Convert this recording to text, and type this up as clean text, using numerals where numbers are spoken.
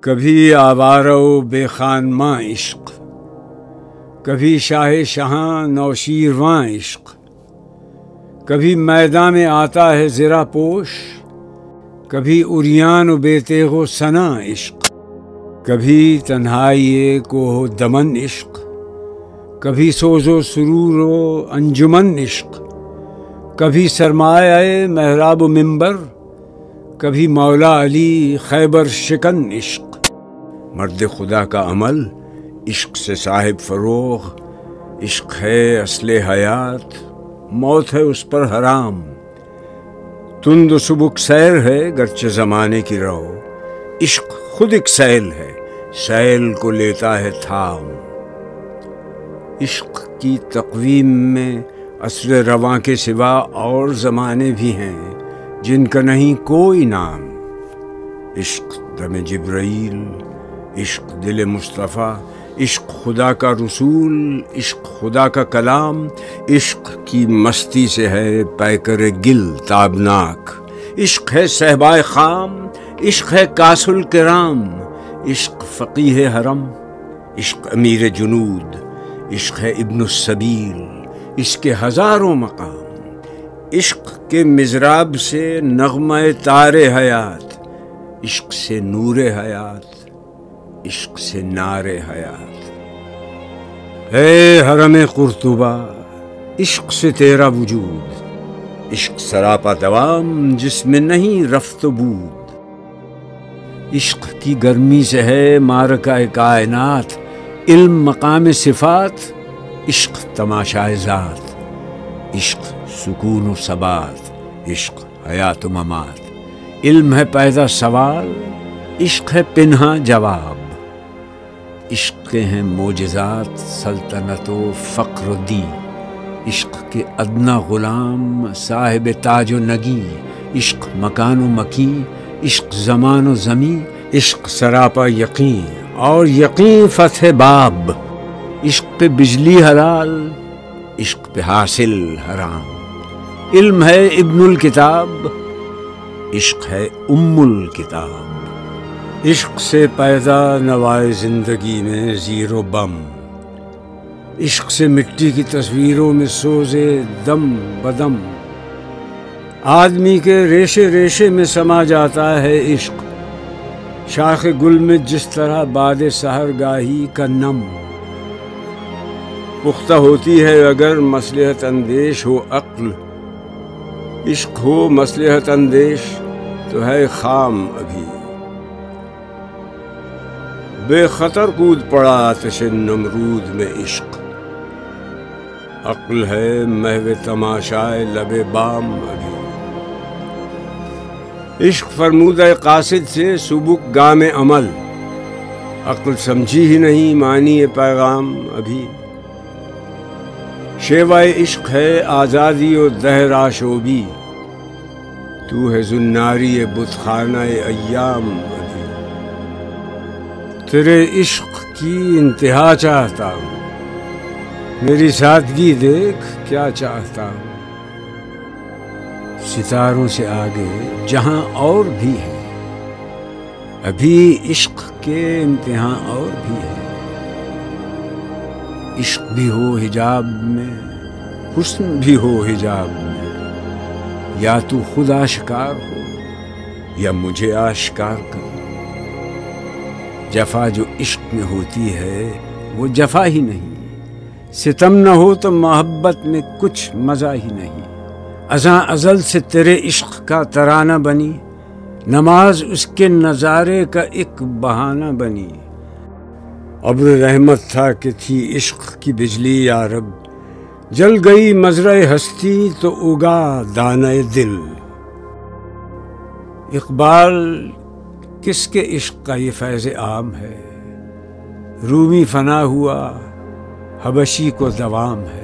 کبھی آوارہ و بے خانماں عشق، کبھی شاہ شہاں نوشیرواں عشق، کبھی میدان میں آتا ہے زرہ پوش، کبھی عریان و بے تیغ و ثنا عشق، کبھی تنہائی کوہ دمن عشق، کبھی سوز و سرور و انجمن عشق، کبھی سرمایہ محراب و منبر، کبھی مولا علی خیبر شکن عشق۔ مرد خدا کا عمل عشق سے صاحب فروغ، عشق ہے اصل حیات، موت ہے اس پر حرام۔ تند و سبک سیر ہے گرچہ زمانے کی رو، عشق خود ایک سیل ہے، سیل کو لیتا ہے تھام۔ عشق کی تقویم میں عصر رواں کے سوا اور زمانے بھی ہیں جن کا نہیں کوئی نام۔ عشق دم جبرائیل، عشق دل مصطفیٰ، عشق خدا کا رسول، عشق خدا کا کلام، عشق کی مستی سے ہے پیکر گل تابناک۔ عشق ہے صحبائے خام، عشق ہے کاس الکرام، عشق فقیہ حرم، عشق امیر جنود، عشق ہے ابن السبیل، اس کے ہزاروں مقام۔ عشق کے مضراب سے نغمہ تار حیات، عشق سے نور حیات، عشق سے نار حیات۔ اے حرم قرطبہ، عشق سے تیرا وجود، عشق سراپا دوام جس میں نہیں رفت و بود۔ عشق کی گرمی سے ہے معرکہ کائنات، علم مقام صفات، عشق تماشائے ذات، عشق سکون و ثبات، عشق حیات و ممات۔ علم ہے پیدا سوال، عشق ہے پنہاں جواب، عشق کے ہیں معجزات سلطنت و فقر و دی۔ عشق کے ادنا غلام صاحب تاج و نگی، عشق مکان و مکین، عشق زمان و زمین، عشق سراپا یقین اور یقین فتح باب۔ عشق پہ بجلی حلال، عشق پہ حاصل حرام۔ علم ہے ابن الکتاب، عشق ہے ام الکتاب۔ عشق سے پیدا نوائے زندگی میں زیر و بم، عشق سے مٹی کی تصویروں میں سوزے دم بدم۔ آدمی کے ریشے ریشے میں سما جاتا ہے عشق، شاخ گل میں جس طرح باد سحر گاہی کا نم۔ پختہ ہوتی ہے اگر مصلحت اندیش ہو عقل، عشق ہو مصلحت اندیش تو ہے خام ابھی۔ بے خطر کود پڑا آتش نمرود میں عشق، عقل ہے محو تماشائے لب بام ابھی۔ عشق فرمودہ قاصد سے سبک گام عمل، عقل سمجھی ہی نہیں معنی پیغام ابھی۔ شیوائے عشق ہے آزادی و دہر آشوبی، تو ہے زناری بت خانہ ایام ابھی۔ تیرے عشق کی انتہا چاہتا ہوں، میری سادگی دیکھ کیا چاہتا ہوں۔ ستاروں سے آگے جہاں اور بھی ہے، ابھی عشق کے امتحان اور بھی ہے۔ عشق بھی ہو حجاب میں، حسن بھی ہو حجاب میں، یا تو خود آشکار ہو یا مجھے آشکار کر۔ جفا جو عشق میں ہوتی ہے وہ جفا ہی نہیں، ستم نہ ہو تو محبت میں کچھ مزہ ہی نہیں۔ ازاں ازل سے تیرے عشق کا ترانہ بنی، نماز اس کے نظارے کا ایک بہانہ بنی۔ ابر رحمت تھا کہ تھی عشق کی بجلی یا رب، جل گئی مزرع ہستی تو اگا دانہ دل۔ اقبال کس کے عشق کا یہ فیض عام ہے، رومی فنا ہوا حبشی کو دوام ہے۔